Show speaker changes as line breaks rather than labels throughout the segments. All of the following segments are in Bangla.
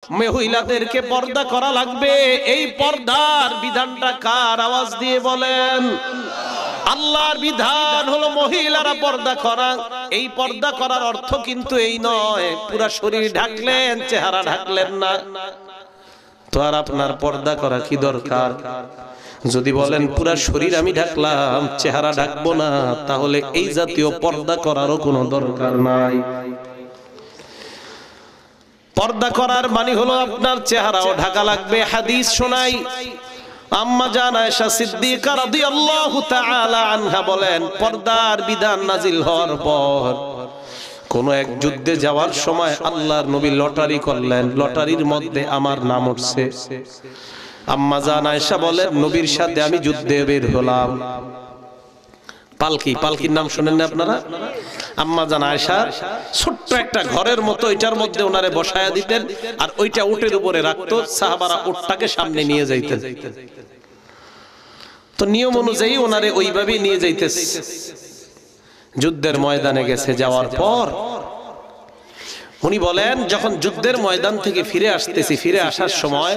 মহিলাদেরকে পর্দা করা লাগবে। এই পর্দার বিধানটা কার? আওয়াজ দিয়ে বলেন। আল্লাহর বিধান হলো মহিলারা পর্দা করা। এই পর্দা করার অর্থ কিন্তু এই নয় পুরা শরীর ঢাকলেন, চেহারা ঢাকলেন না। তো আর আপনার পর্দা করা কি দরকার? যদি বলেন পুরা শরীর আমি ঢাকলাম, চেহারা ঢাকবো না, তাহলে এই জাতীয় পর্দা করারও কোনো দরকার নাই। পর্দা করার মানে হলো আপনার চেহারাও ঢাকা লাগবে। হাদিস শোনাই, আম্মা জান আয়েশা সিদ্দিকা রাদিয়াল্লাহু তাআলা আনহা বলেন, পর্দার বিধান নাজিল হওয়ার পর কোন এক যুদ্ধে যাওয়ার সময় আল্লাহর নবী লটারি করলেন, লটারির মধ্যে আমার নাম উঠছে। আম্মা জান আয়েশা বলেন, নবীর সাথে আমি যুদ্ধে বের হলাম। পালকি, পালকির নাম শুনেন না আপনারা? আম্মা জান আয়েশা ছোট্ট একটা ঘরের মতো, এটার মধ্যে ওনারে বসায়া দিতেন আর ওইটা উটের উপরে রাখতো, সাহাবারা উটটাকে সামনে নিয়ে যাইতেন। তো নিয়ম অনুযায়ী ওনারে ওইভাবে নিয়ে যাইতেছে। যুদ্ধের ময়দানে গেছে, যাওয়ার পর উনি বলেন, যখন যুদ্ধের ময়দান থেকে ফিরে আসতেছি, ফিরে আসার সময়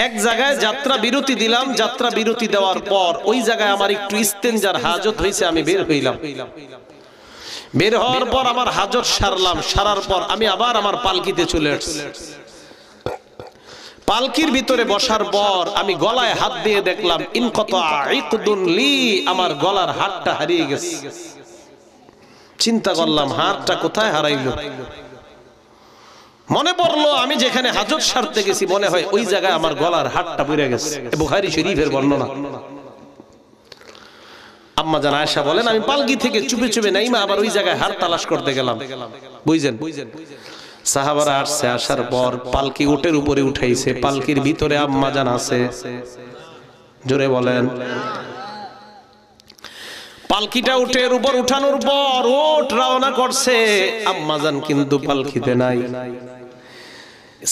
এক জায়গায় যাত্রা বিরতি দিলাম। যাত্রা বিরতি দেওয়ার পর ওই জায়গায় আমার একটু ইস্তেঞ্জার হাজত হয়েছে, আমি বের হইলাম। বের হওয়ার পর আমার হাজত সারলাম, সারার পর আমি আবার আমার পালকিতে চলে আসছি। পালকির ভিতরে বসার পর আমি গলায় হাত দিয়ে দেখলাম, ইনকাতা ইকদুন লি, আমার গলার হাতটা হারিয়ে গেছে। চিন্তা করলাম, হাতটা কোথায় হারাইলো? মনে পড়লো আমি যেখানে হাজত সারতে গেছি, মনে হয় ওই জায়গায় আমার গলার হাতটা পড়ে গেছে। বুখারী শরীফের বর্ণনা। আম্মা জান আয়েশা বলেন, আমি পালকি থেকে চুপে চুপে নাইমা আবার ওই জায়গায় হাত তালাশ করতে গেলাম। বুঝছেন? সাহাবারা আসছে, আসার পর পালকি উটের উপরে উঠাইছে, পালকির ভিতরে আম্মা জান আছে। জোরে বলেন। পালকিটা উটের উপর উঠানোর পর উট রওনা করছে, আম্মা জান কিন্তু পালকিতে নাই।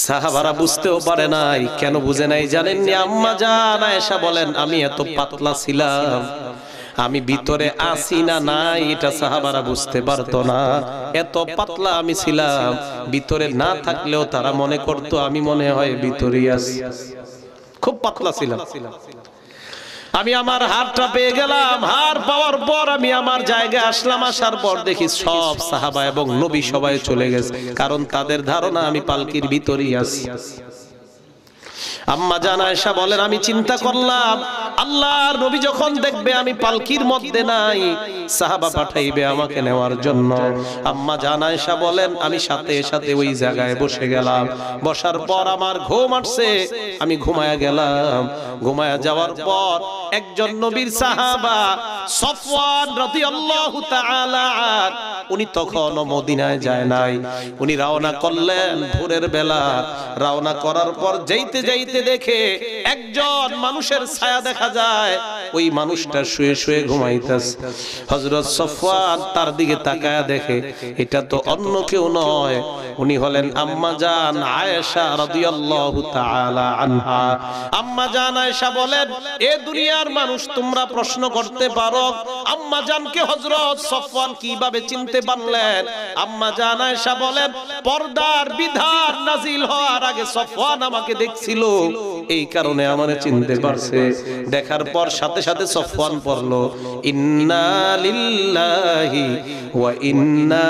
সাহাবারা বুঝতেও পারে নাই। কেন বুঝে নাই জানেননি? আম্মা জান আয়েশা বলেন, আমি এত পাতলা ছিলাম, আমি ভিতরে আছি না নাই এটা সাহাবারা বুঝতে পারতো না। এত পাতলা আমি ছিলাম, ভিতরে না থাকলেও তারা মনে করতো আমি মনে হয় ভিতরেই আছি। খুব পাতলা ছিলাম। আমি আমার হাতটা পেয়ে গেলাম। হাত পাওয়ার পর আমি আমার জায়গায় আসলাম। আসার পর দেখি সব সাহাবা এবং নবী সবাই চলে গেছে, কারণ তাদের ধারণা আমি পালকির ভিতরেই আছি। আম্মা জান আয়েশা বলেন, আমি চিন্তা করলাম আল্লাহর নবী যখন দেখবে আমি পালকির মধ্যে নাই, সাহাবা পাঠাইবে আমাকে নেওয়ার জন্য। আম্মা জান আয়েশা বলেন, আমি সাথে সাথে ওই জায়গায় বসে গেলাম। বসার পর আমার ঘুম আসছে, আমি ঘুমায়া গেলাম। ঘুমায়া যাওয়ার পর একজন নবীর সাহাবা সফওয়ান রাদিয়াল্লাহু তাআলা, উনি তখনও মদিনায় যায় নাই। উনি রওনা করলেন ভোরের বেলা। রওনা করার পর যাইতে যাইতে দেখে একজন মানুষের ছায়া দেখা যায়। ওই মানুষটা শুয়ে শুয়ে ঘুমাইতেছে। হযরত সফওয়ান তার দিকে তাকায়া দেখে এটা তো অন্য কেউ নয়, উনি হলেন আম্মা জান আয়েশা রাদিয়াল্লাহু তাআলা আনহা। আম্মা জান আয়েশা বলেন, এ দুনিয়ার মানুষ তোমরা প্রশ্ন করতে পারো আম্মা জানকে হযরত সফওয়ান কিভাবে চিনতে পারলেন? আম্মা জান আয়েশা বলেন, পর্দার বিধান নাজিল হওয়ার আগে সফওয়ান আমাকে দেখছিল, এই কারণে আমারে চিনতে পারছে। দেখার পর সাথে সাথে সফওয়ান পড়লো, ইন্না লিল্লাহি ওয়া ইন্না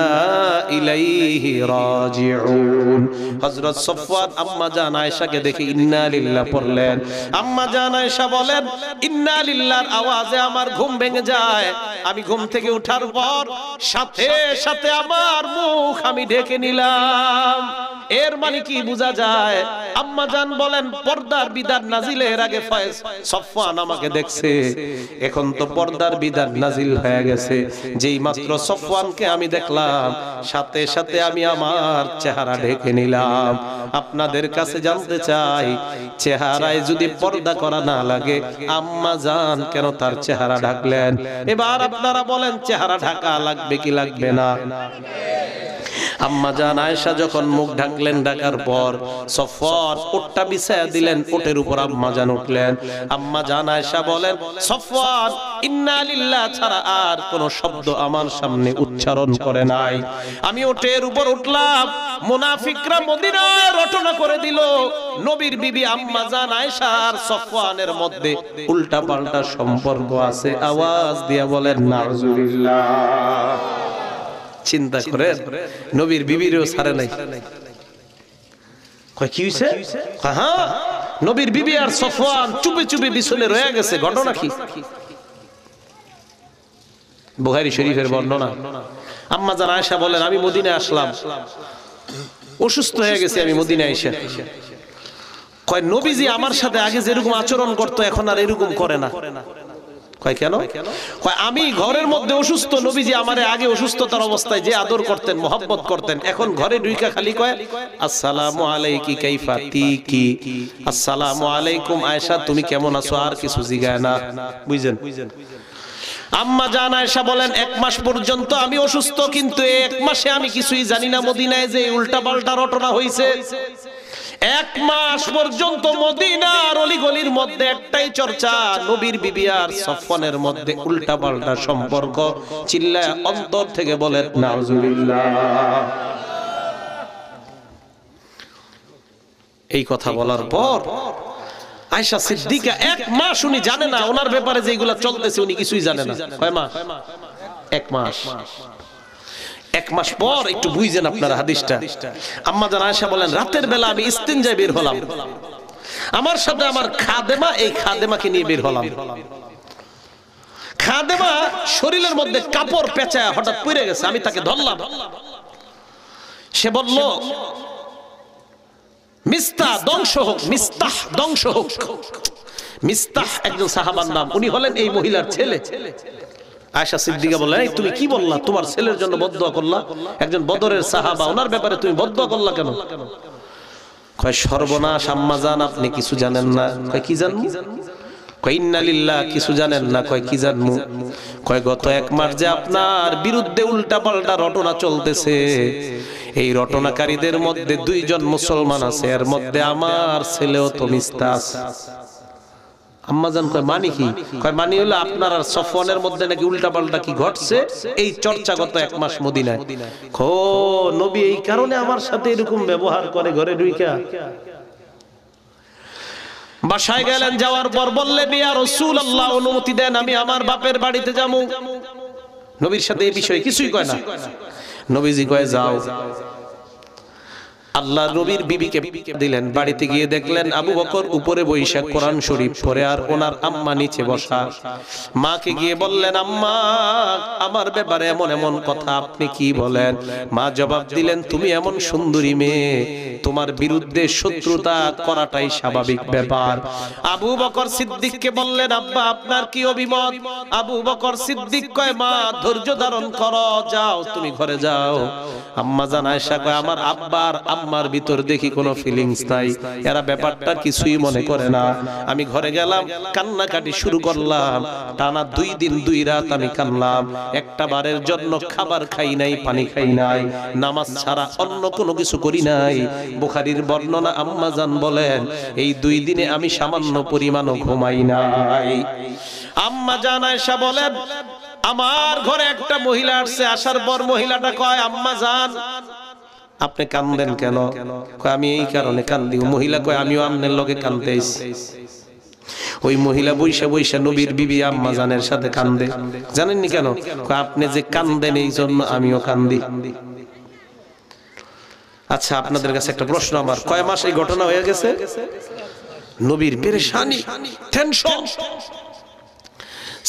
ইলাইহি রাজিউন। হযরত সফওয়ান আম্মা জান আয়েশাকে দেখে ইন্না লিল্লাহ পড়লেন। আম্মা জান আয়েশা বলেন, ইন্না লিল্লাহর আওয়াজে আমার ঘুম ভেঙে যায়। আমি ঘুম থেকে ওঠার পর সাথে সাথে আমার মুখ আমি ঢেকে নিলাম। এর মানে কি বোঝা যায়? আম্মা জান বলেন, পর্দার বিধান নাজিলের আগে সফওয়ান আমাকে দেখছে, এখন তো পর্দার বিধান নাজিল হয়ে গেছে। যেই মাত্র সফওয়ানকে আমি দেখলাম, সাথে সাথে আমি আমার চেহারা ঢেকে নিলাম। আপনাদের কাছে জানতে চাই, চেহারায় যদি পর্দা করা না লাগে, আম্মা জান কেন তার চেহারা ঢাকলেন? এবার আপনারা বলেন, চেহারা ঢাকা লাগবে কি লাগবে না? আম্মা জান আয়েশা যখন মুখ ঢাকলেন, ঢাকার পর সফওয়ান উটটা বিছায়া দিলেন, উটের উপর আম্মা জান উঠলেন। আম্মা জান আয়েশা বলেন, সফওয়ান ইন্না লিল্লাহ ছাড়া আর কোন শব্দ আমার সামনে উচ্চারণ করে নাই। আমি উটের উপর উঠলাম। মুনাফিকরা মদিনায় রটনা করে দিল নবীর বিবি আম্মা জান আয়েশা আর সফওয়ানের মধ্যে উল্টা পাল্টা সম্পর্ক আছে। আওয়াজ দিয়ে বলেন নাউজুবিল্লাহ। চিন্তা করেন, নবীর বিবিরও ছাড়ে নাই। কয় কি হইছে? হ্যাঁ, নবীর বিবি আর সফওয়ান চুপে চুপে বিছানে রয়ে গেছে। ঘটনা কি? বুখারী শরীফের বর্ণনা। আম্মা জান আয়েশা বলেন, আমি মদিনায় আসলাম, অসুস্থ হয়ে গেছি আমি মদিনায় এসে। কয় নবীজি আমার সাথে আগে যেরকম আচরণ করতো এখন আর এরকম করে না। কয় কেন? কয় আমি ঘরের মধ্যে অসুস্থ, নবীজি আমারে আগে অসুস্থতার অবস্থায় যে আদর করতেন, মহব্বত করতেন, এখন ঘরে ঢুইকা খালি কয় আসসালামু আলাইকি কাইফা তিকি, আসসালামু আলাইকুম আয়েশা তুমি কেমন আছো, আর কিছু জিগায় না। বুঝছেন? আম্মা জান আয়েশা বলেন, 1 মাস পর্যন্ত আমি অসুস্থ, কিন্তু 1 মাসে আমি কিছুই জানি না মদিনায় যে উল্টা পাল্টা রটনা হইছে। 1 মাস পর্যন্ত মদিনার অলিগলির মধ্যে একটাই চর্চা, নবীর বিবি আর সফওয়ানের মধ্যে উল্টা পাল্টা সম্পর্ক। চিল্লায় অন্তর থেকে বলেন নাউজুবিল্লাহ। এই কথা বলার পর আয়েশা সিদ্দিকা 1 মাস উনি জানে না ওনার ব্যাপারে যেগুলা চলতেছে, উনি কিছুই জানে না। কয় মাস? 1 মাস। 1 মাস পর একটু বুঝেন আপনারা হাদিসটা। আম্মা জান আয়েশা বলেন, রাতের বেলা আমি ইস্তিনজায় বের হলাম, আমার সাথে আমার খাদেমা, এই খাদেমাকে নিয়ে বের হলাম। খাদেমা শরীরের মধ্যে কাপড় পেঁচায় হঠাৎ পড়ে গেছে, আমি তাকে ধরলাম। সে বলল, মিস্তাহ ধ্বংস হোক, মিস্তাহ ধ্বংস হোক। মিস্তাহ একজন সাহাবার নাম, উনি হলেন এই মহিলার ছেলে। আয়েশা সিদ্দিকা বলে, এই তুমি কি বললা, তোমার ছেলের জন্য বদদুয়া করলা, একজন বদরের সাহাবা, ওনার ব্যাপারে তুমি বদদুয়া করলা কেন? কয় সর্বনাশ আম্মা জান, আপনি কিছু জানেন না। কয় কি জানমু? কয় ইন্না লিল্লাহ, কিছু জানেন না। কয় কি জানমু? কয় গত 1 মাস যে আপনার বিরুদ্ধে উল্টা পাল্টা রটনা চলতেছে, এই রটনাকারীদের মধ্যে 2 জন মুসলমান আছে, এর মধ্যে আমার ছেলেও তো মিস্তাহ। আম্মা জান কয় মানি কি? কয় মানি হলো আপনার আর সফওয়ানের মধ্যে নাকি উল্টা পাল্টা কি ঘটছে, এই চর্চা গত 1 মাস মদিনায়। খো নবী এই কারণে আমার সাথে এরকম ব্যবহার করে ঘরে ঢুইকা। বাসায় গেলেন, যাওয়ার পর বললেন, ইয়া রাসূলুল্লাহ অনুমতি দেন আমি আমার বাপের বাড়িতে যাবো। নবীর সাথে এই বিষয়ে কিছুই কয় না। নবীজি কয় যাও। আল্লাহ নবীর বিবিকে দিলেন, বাড়িতে গিয়ে দেখলেন আবু বকর উপরে বইসা কোরআন শরীফ পড়ে আর ওনার আম্মা নিচে বসা। মাকে গিয়ে বললেন, আম্মা আমার ব্যাপারে এমন এমন কথা আপনি কি বলেন? মা জবাব দিলেন, তুমি এমন সুন্দরী মেয়ে, তোমার বিরুদ্ধে শত্রুতা করাটাই স্বাভাবিক ব্যাপার। আবু বকর সিদ্দিককে বললেন, আব্বা আপনার কি অভিমত? আবু বকর সিদ্দিক কয়, মা ধৈর্য ধারণ করো, যাও তুমি ঘরে যাও। আম্মা জান আয়েশা কয়, আমার আব্বার আম্মার ভিতর দেখি কোনো ফিলিংস নাই, এরা ব্যাপারটা কিছুই মনে করে না। আমি ঘরে গেলাম, কান্নাকাটি শুরু করলাম, টানা 2 দিন 2 রাত আমি কানলাম। একটা বারের জন্য খাবার খাই নাই, পানি খাই নাই, নামাজ ছাড়া অন্য কোনো কিছু করি নাই। বুখারীর বর্ণনা, আম্মা জান বলেন, এই 2 দিনে আমি সামান্য পরিমাণও ঘুমাই নাই। আম্মা জান আয়েশা বলেন, আমার ঘরে একটা মহিলা আসছে, আসার পর মহিলাটা কয়, আম্মা জান আপনি কান্দেন কেন? কয় আমি এই কারণে কান্দি। মহিলা কয়, আমিও আপনার লগে কান্দতে আইছি। ওই মহিলা বইসা বইসা নবীর বিবি আম্মা জানের সাথে কান্দে। জানেননি কেন? কয় আপনি যে কান্দেন এই জন্য আমিও কান্দি। আচ্ছা আপনাদের কাছে একটা প্রশ্ন আমার, কয় মাস এই ঘটনা হয়ে গেছে? নবীর পেরেশানি, টেনশন।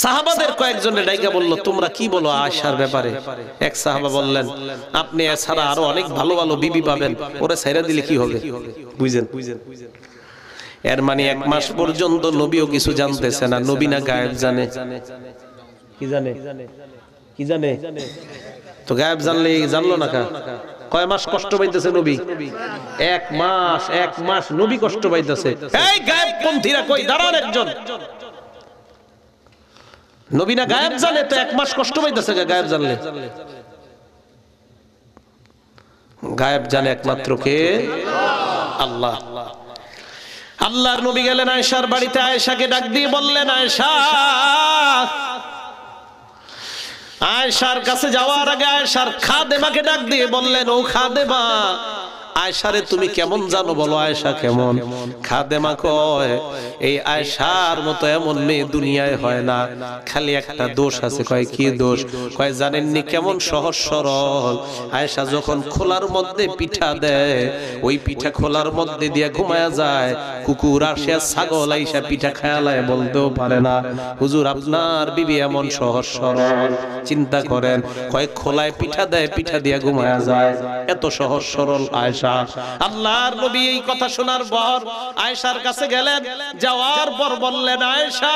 সাহাবাদের কয়েকজনের ডাইকা বলল, তোমরা কি বলো আয়েশার ব্যাপারে? এক সাহাবা বললেন, আপনি এছাড়া আরো অনেক ভালো ভালো বিবি পাবেন, ওরা ছাইরা দিলে কি হবে? বুঝেন? এর মানে 1 মাস পর্যন্ত নবীও কিছু জানতেছে না। নবী না গায়েব জানে? কি জানে? কি জানে? তো গায়েব জানলে জানলো না কা? কয় মাস কষ্ট পাইতেছে নবী? 1 মাস। 1 মাস নবী কষ্ট পাইতেছে। এই গায়েব পন্থীরা কই, দাঁড়ান একজন। নবী না গায়েব জানে, তো 1 মাস কষ্ট পাইতেছে গায়েব জানলে? গায়েব জানে একমাত্র কে? আল্লাহ। আল্লাহর নবী গেলেন আয়েশার বাড়িতে, আয়েশাকে ডাক দিয়ে বললেন, আয়েশা। আয়েশার কাছে যাওয়ার আগে আয়েশার খাদেমাকে ডাক দিয়ে বললেন, ও খাদেমা, আয়েশারে তুমি কেমন জানো বলো, আয়েশা কেমন? খাদেমা কয় এই আয়েশার মতো এমন মেয়ে দুনিয়ায় হয় না, খালি একটা দোষ আছে। কয় কি দোষ? কয় জানেননি কেমন সহজ সরল। আয়েশা যখন খোলার মধ্যে পিঠা দেয়, ওই পিঠা খোলার মধ্যে দিয়ে ঘুমায়া যায়, কুকুর আসে ছাগল আইসা পিঠা খায়ালায় বলতেও পারে না হুজুর আপনার বিবি এমন সহজ সরল। চিন্তা করেন, কয় খোলায় পিঠা দেয়, পিঠা দিয়ে ঘুমায়া যায়, এত সহজ সরল আয়েশা। আল্লাহর নবী এই কথা শোনার পর আয়েশার কাছে গেলেন, যাওয়ার পর বললেন আয়েশা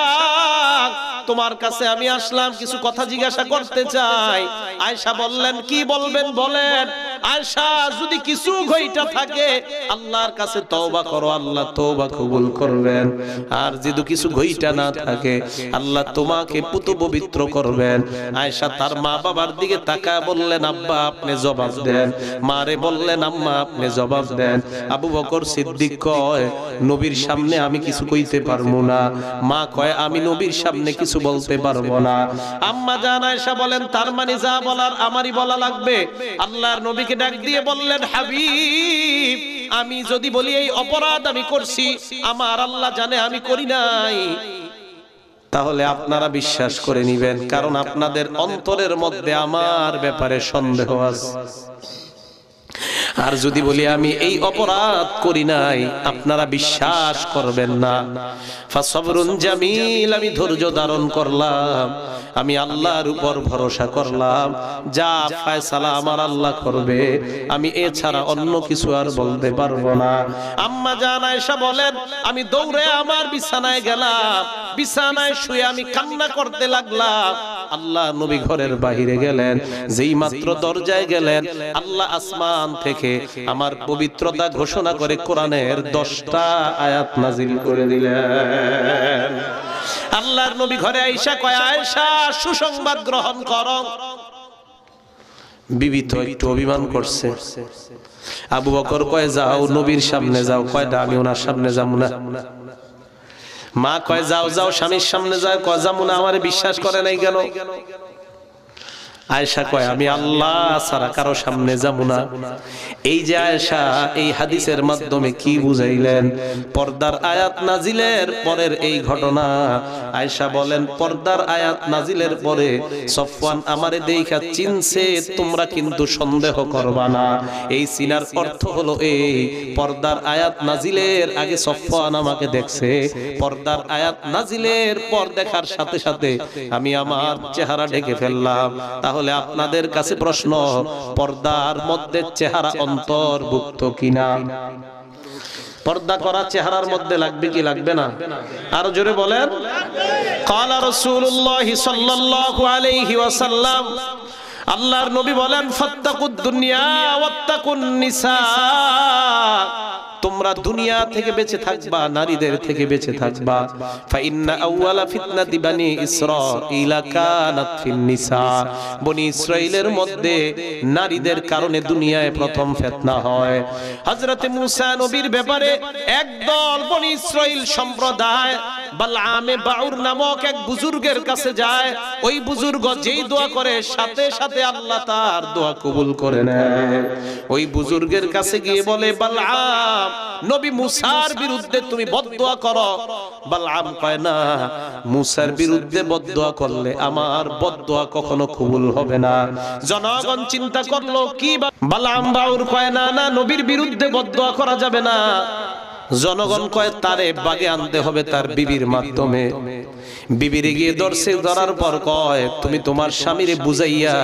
তোমার কাছে আমি আসলাম, কিছু কথা জিজ্ঞাসা করতে চাই। আয়েশা বললেন কি বলবেন বলেন। আয়েশা যদি কিছু ঘইটা থাকে আল্লাহর কাছে তওবা করো, আল্লাহ তওবা কবুল করবেন। আর যদি কিছু ঘইটা না থাকে আল্লাহ তোমাকে পুত পবিত্র করবেন। আয়েশা তার মা বাবার দিকে তাকায় বললেন আব্বা আপনি জবাব দেন। মারে বললেন আম্মা আপনি জবাব দেন। আবু বকর সিদ্দিক কয় নবীর সামনে আমি কিছু কইতে পারবো না। মা কয় আমি নবীর সামনে কিছু বলতে পারবো না। আম্মা জান আয়েশা বলেন তার মানে যা বলার আমারই বলা লাগবে। আল্লাহর নবীকে ডাক দিয়ে বললেন হাবিব আমি যদি বলি এই অপরাধ আমি করছি, আমার আল্লাহ জানে আমি করি নাই, তাহলে আপনারা বিশ্বাস করে নিবেন, কারণ আপনাদের অন্তরের মধ্যে আমার ব্যাপারে সন্দেহ আছে। আর যদি বলি আমি এই অপরাধ করি নাই, আপনারা বিশ্বাস করবেন না। ফাসবরুন জামিল, আমি ধৈর্য ধারণ করলাম, আমি আল্লাহর উপর ভরসা করলাম, যা ফয়সালা আমার আল্লাহ করবে, আমি এছাড়া অন্য কিছু আর বলতে পারবো না। আম্মা জান আয়েশা বলেন আমি দৌড়ে আমার বিছানায় গেলাম, বিছানায় শুয়ে আমি কান্না করতে লাগলাম। আল্লাহ নবী ঘরের বাহিরে গেলেন, যেই মাত্র দরজায় গেলেন আল্লাহ আসমান থেকে আমার পবিত্রতা ঘোষণা করে কোরআনের 10টা আয়াত নাজিল করে দিলেন। আল্লাহর নবী ঘরে আয়েশা কয় আয়েশা সুসংবাদ গ্রহণ করো। বিবি তো একটু অভিমান করছে। আবু বকর কয় যাও নবীর সামনে যাও। কয় না আমি ওনার সামনে যাব না। মা কয় যাও যাও স্বামীর সামনে যাও। কয় যাবো না, আমারে বিশ্বাস করে নাই কেন? আয়েশা কয় আমি আল্লাহ ছাড়া কারো সামনে যাব না। এই যে আয়েশা এই হাদিসের মাধ্যমে কি বুঝাইলেন? পর্দার আয়াত নাজিলের পরের এই ঘটনা। আয়েশা বলেন পর্দার আয়াত নাজিলের পরে সফওয়ান আমারে দেখা চিনছে, তোমরা কিন্তু সন্দেহ করবা না। এই চিনার অর্থ হলো এই, পর্দার আয়াত নাজিলের আগে সফওয়ান আমাকে দেখছে, পর্দার আয়াত নাজিলের পর দেখার সাথে সাথে আমি আমার চেহারা ঢেকে ফেললাম। তাহলে আপনাদের কাছে প্রশ্ন, পর্দার মধ্যে চেহারা অন্তর্ভুক্ত কিনা? পর্দা করা চেহারার মধ্যে লাগবে কি লাগবে না? আরো জোরে বলেন। ক্বালা রাসূলুল্লাহ সাল্লাল্লাহু আলাইহি ওয়াসাল্লাম, আল্লাহর নবী বলেন ফাত্তাকুদ দুনিয়া ওয়াত্তাকুন নিসা, তোমরা দুনিয়া থেকে বেঁচে থাকবা, নারীদের থেকে বেঁচে থাকবা। ফাইন্না আউওয়ালা ফিতনাতি বানি ইসরাঈলা কানাত ফিন নিসা, বনি ইসরাইলের মধ্যে নারীদের কারণে দুনিয়ায় প্রথম ফিতনা হয়। হযরতে মূসা নবীর ব্যাপারে একদল বনি ইসরাইল সম্প্রদায় বালআমে বাউর নামক এক বুজুর্গের কাছে যায়। ওই বুজুর্গ যেই দোয়া করে সাথে সাথে আল্লাহ তার দোয়া কবুল করে নেয়। ওই বুজুর্গের কাছে গিয়ে বলে বালআম নবী মুসার বিরুদ্ধে তুমি বদদোয়া করো। বালআম কয় না, মুসার বিরুদ্ধে বদদোয়া করলে আমার বদদোয়া কখনো কবুল হবে না। জনগণ চিন্তা করলো কি, বালআম বাউর কয় না না নবীর বিরুদ্ধে বদদোয়া করা যাবে না। জনগণ কয় তারে বাগে আনতে হবে তার বিবির মাধ্যমে। বিবিরে গিয়ে ধরছে, ধরার পর কয় তুমি তোমার স্বামীরে বুঝাইয়া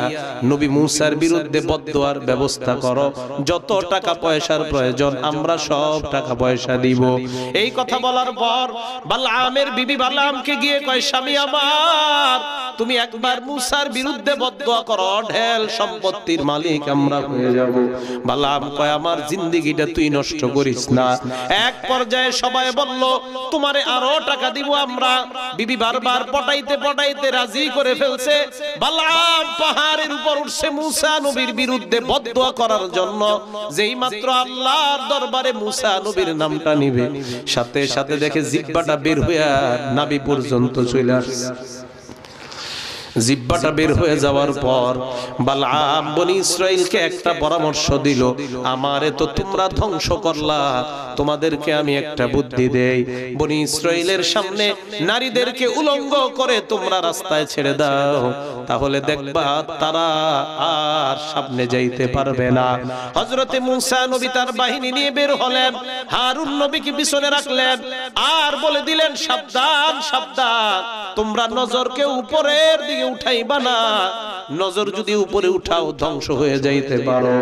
নবী মুসার বিরুদ্ধে বদদোয়ার ব্যবস্থা করো, যত টাকা পয়সার প্রয়োজন আমরা সব টাকা পয়সা দিব। এই কথা বলার পর বালআমের বিবি বালআমকে গিয়ে কয় স্বামী আমার, তুমি একবার মুসার বিরুদ্ধে বদদোয়া করো, ঢেল সম্পত্তির মালিক আমরা হয়ে যাব। বালআম কয় আমার জিন্দেগিটা তুই নষ্ট করিস না। এক পর্যায়ে সবাই বলল তোমারে আরো টাকা দিব আমরা। বিবি বারবার পটাইতে পটাইতে রাজি করে ফেলছে। বালআম পাহাড়ের উপর উঠছে মুসা নবীর বিরুদ্ধে বদদোয়া করার জন্য। যেই মাত্র আল্লাহর দরবারে মুসা নবীর নামটা নিবে, সাথে সাথে দেখে জিহ্বাটা বের হইয়া নাভি পর্যন্ত চলে আসছে। জিহ্বাটা বের হয়ে যাওয়ার পর বালআম বনি ইসরাইলকে একটা পরামর্শ দিল, আমারে তো তোমরা ধ্বংস করলা, তোমাদেরকে আমি একটা বুদ্ধি দেই, বনি ইসরাইলের সামনে নারীদেরকে উলঙ্গ করে তোমরা রাস্তায় ছেড়ে দাও, তাহলে দেখবা তারা আর সামনে যাইতে পারবে না। হযরতে মূসা নবী তার বাহিনী নিয়ে বের হলেন, হারুন নবীকে পিছনে রাখলেন আর বলে দিলেন, সাবধান সাবধান, তোমরা নজরকে উপরের দিকে উঠাইবা না, নজর যদি উপরে উঠাও ধ্বংস হয়ে যাইতে পারো।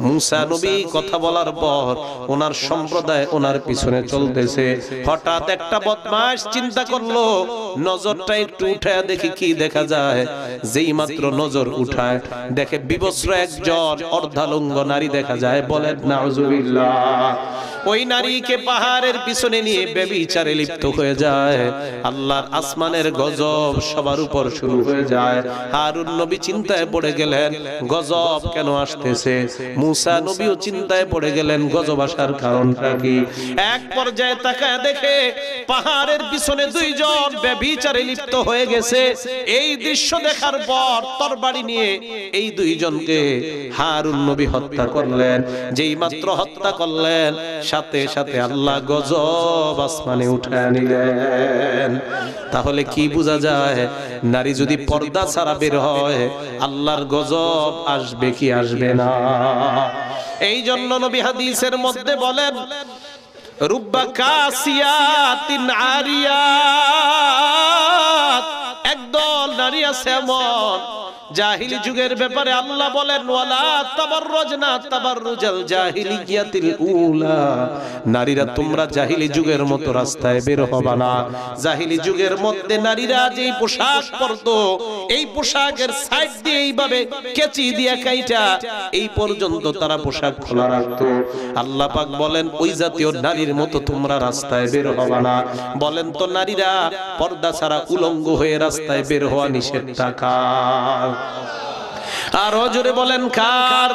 মূসা নবী কথা বলার পর ওনার সম্প্রদায় ওনার পিছনে চলতেছে। হঠাৎ একটা বদমাশ চিন্তা করলো, নজরটা একটু উঠায় দেখি কি দেখা যায়। যেই মাত্র নজর উঠায় দেখে বিবস্ত্র একজন অর্ধালঙ্গ নারী দেখা যায়। বলেন নাউজুবিল্লাহ। ওই নারীকে পাহাড়ের পিছনে নিয়ে ব্যভিচারে লিপ্ত হয়ে যায়। আল্লাহর আসমানের গজব সবার উপর শুরু হয়ে যায়। হারুন নবী চিন্তায় পড়ে গেলেন, গজব কেন আসতেছে? মূসা নবীও চিন্তায় পড়ে গেলেন, গজব আসার কারণটা কি? এক পর্যায়ে তাকায় দেখে পাহাড়ের পিছনে দুইজন ব্যভিচারে লিপ্ত হয়ে গেছে। এই দৃশ্য দেখার পর তরবারি নিয়ে এই দুইজনকে হারুন নবী হত্যা করলেন। যেই মাত্র হত্যা করলেন সাথে সাথে আল্লাহ গজব আসমানে উঠায় নিলেন। তাহলে কি বোঝা যায়? নারী যদি পর্দা ছাড়া বের হয় আল্লাহর গজব আসবে কি আসবে না? এই জন্য নবী হাদিসের মধ্যে বলেন, রুব্বা কাসিয়াতিন আরিয়াত, একদল নারী আছে এমন জাহিলি যুগের ব্যাপারে আল্লাহ বলেন, ওয়ালা তাবাররুজনা তাবাররুজাল জাহিলিয়াতিল উলা, নারীরা তোমরা জাহিলি যুগের মতো রাস্তায় বের হবা না। জাহিলি যুগের মধ্যে নারীরা যেই পোশাক পরতো, এই পোশাকের সাইড দিয়ে এইভাবে কেচি দিয়ে কাইটা এই পর্যন্ত তারা পোশাক খোলা রাখতো। আল্লাহ পাক বলেন, ওই জাতীয় নারীর মতো তোমরা রাস্তায় বের হবা না। বলেন তো নারীরা পর্দা ছাড়া উলঙ্গ হয়ে রাস্তায় বের হওয়া নিষেধ কার? আর জোরে বলেন কার?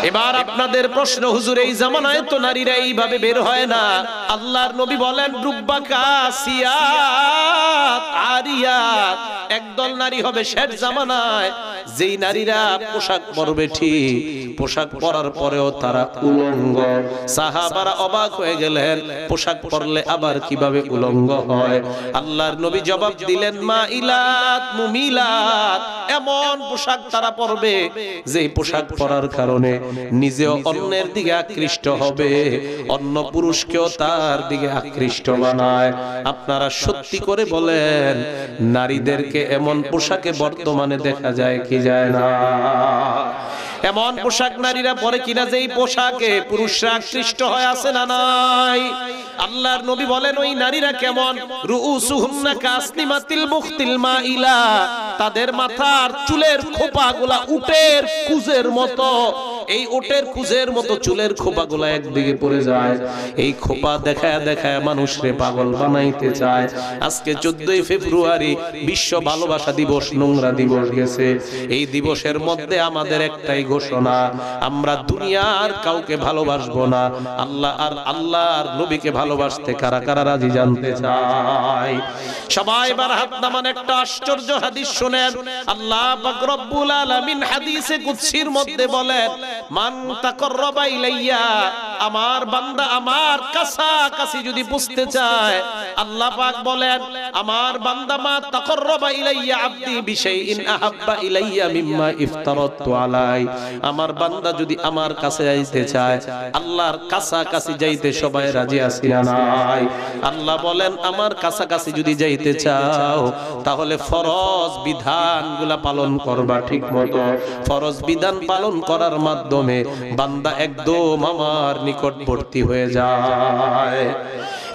এবার আপনাদের প্রশ্ন, হুজুর এই জামানায় তো নারীরা এইভাবে বের হয় না। আল্লাহর নবী বলেন, রুব্বা কাসিয়াত আরিয়াত, একদল নারী হবে শেষ জামানায় যেই নারীরা পোশাক পরবে ঠিক, পোশাক পরার পরেও তারা উলঙ্গ। সাহাবারা অবাক হয়ে গেলেন, পোশাক পরলে আবার কিভাবে উলঙ্গ হয়? আল্লাহর নবী জবাব দিলেন, মাইলাত মুমিলাত, এমন পোশাক তারা পরবে যেই পোশাক পরার কারণে নিজেও অন্যের দিকে আকৃষ্ট হবে, অন্য পুরুষকেও তার দিকে আকৃষ্ট বানায়। আপনারা সত্যি করে বলেন, নারীদেরকে এমন পোশাকে বর্তমানে দেখা যায় কি যায় না? এমন পোশাক নারীরা পরে কিনা যেই পোশাকে পুরুষরা আকৃষ্ট হয়, আছে না নাই? আল্লাহর নবী বলেন, ওই নারীরা কেমন? রুউসুহুন্না কাসনিমাতিল মুখতিল মাইলা, তাদের মাথার চুলের খোপাগুলা উটের কুজের মতো। এই উটের কুজের মতো চুলের খোপাগুলা একদিকে পড়ে যায়। এই খোপা দেখায় দেখায় মানুষরে পাগল বানাইতে চায়। আজকে 14ই ফেব্রুয়ারি বিশ্ব ভালোবাসা দিবস, নোংরা দিবস গেছে। এই দিবসের মধ্যে আমাদের একটাই ঘোষণা, আমরা দুনিয়ার কাউকে ভালোবাসবো না, আল্লাহ আর আল্লাহর নবীকে ভালোবাসতে কারা কারা রাজি জানতে চাই? সবাই এবার হাত নামান। একটা আশ্চর্য হাদিস শুনেন। আল্লাহ পাক রব্বুল আলামিন হাদিসে কুদসির মধ্যে বলেন, মান তাকাররাবা ইলাইয়া, আমার বান্দা আমার কাছাকাছি যদি বুঝতে চায়, আল্লাহ পাক বলেন, আমার বান্দা মা তাকাররাবা ইলাইয়া আবদি বিশাইইন আহাব্বা ইলাইয়া মিম্মা ইফতারাতু আলাই, আমার বান্দা যদি আমার কাছে যাইতে চায়, আল্লাহর কাছাকাছি যাইতে সবাই রাজি আছি না নাই? আল্লাহ বলেন, আমার কাছাকাছি যদি যাইতে চাও তাহলে ফরজ বিধানগুলা পালন করবা ঠিক মতো। ফরজ বিধান পালন করার মাধ্যমে বান্দা একদম আমার নিকটবর্তী হয়ে যায়।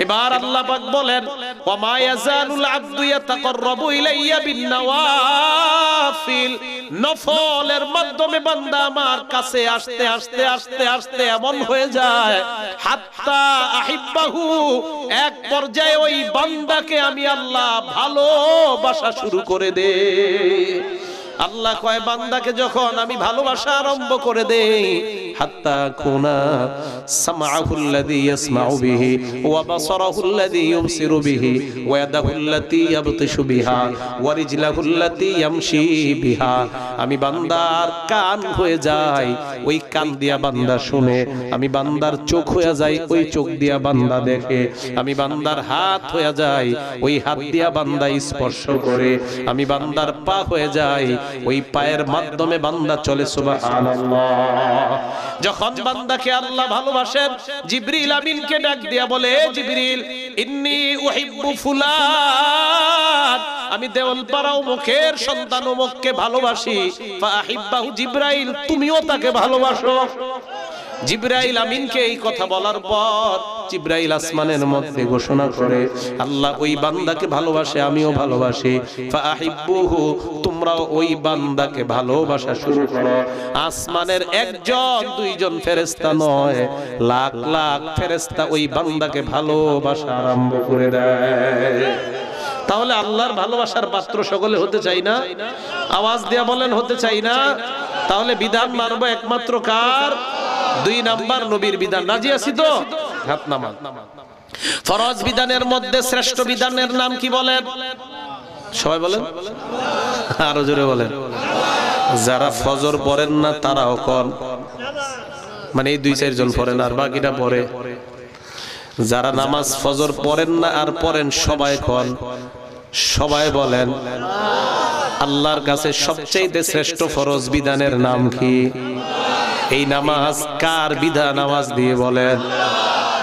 এবার আল্লাহ পাক বলেন, ওয়া মা ইয়াজালুল আবদু ইয়াতাকাররাবু ইলাইয়া বিন্নাওয়াফিল, নফলের মাধ্যমে বান্দা আমার কাছে আসতে আসতে আসতে আসতে এমন হয়ে যায়, হাত্তা আহিব্বাহু, এক পর্যায়ে ওই বান্দাকে আমি আল্লাহ ভালোবাসা শুরু করে দেই। আল্লাহ কয়, বান্দাকে যখন আমি ভালোবাসা আরম্ভ করে দেই, হাত্তা কুনা সামআহুল্লাযী ইয়াসমাউ বিহি ওয়া বাসারাহুল্লাযী ইউবসিরু বিহি ওয়া ইয়াদাহুল্লাতী ইয়াবতিশু বিহা ওয়া রিজলাহুল্লাতী ইয়ামশী বিহা। আমি বান্দার কান হয়ে যাই, ওই কান দিয়া বান্দা শুনে। আমি বান্দার চোখ হয়ে যাই, ওই চোখ দিয়া বান্দা দেখে। আমি বান্দার হাত হয়ে যাই, ওই হাত দিয়া বান্দা স্পর্শ করে। আমি বান্দার পা হয়ে যাই, ওই পায়ের মাধ্যমে বান্দা চলে। সুবহানাল্লাহ। যখন বান্দাকে আল্লাহ ভালোবাসেন, জিবরিল আমিনকে ডাক দিয়া বলে, জিবরিল ইন্নী উহিব্বু ফুলান, আমি দেওয়ালপাড়া অমুকের সন্তান অমুককে ভালোবাসি। ফাহিব্বাহু জিবরাইল, তুমিও তাকে ভালোবাসো। জিবরাইল আমিনকে এই কথা বলার পর জিবরাইল আসমানের মধ্যে ঘোষণা করে, আল্লাহ ওই বান্দাকে ভালোবাসে, আমিও ভালোবাসি। ফাহিব্বুহু, তোমরাও ওই বান্দাকে ভালোবাসা শুরু করো। আসমানের একজন দুইজন ফেরেশতা নয়, লাখ লাখ ফেরেশতা ওই বান্দাকে ভালোবাসা আরম্ভ করে দেয়। তাহলে আল্লাহর ভালোবাসার পাত্র সকলে হতে চাই না? আওয়াজ দিয়া বলেন, হতে চাই না? তাহলে বিধান মানবো একমাত্র কার? 2 নাম্বার নবীর বিধান। রাজি আছি তো? হাত নামান। ফরজ বিধানের মধ্যে শ্রেষ্ঠ বিধানের নাম কি বলেন? সবাই বলেন, আরো জোরে বলেন। যারা ফজর পড়েন না তারাও কোন, মানে এই 2-4 জন পড়েন আর বাকিটা পড়ে। যারা নামাজ ফজর পড়েন না আর পড়েন সবাই কোন, সবাই বলেন। আল্লাহর কাছে সবচেয়ে শ্রেষ্ঠ ফরজ বিধানের নাম কি? এই নামাজ কার বিধান? আওয়াজ দিয়ে বলেন।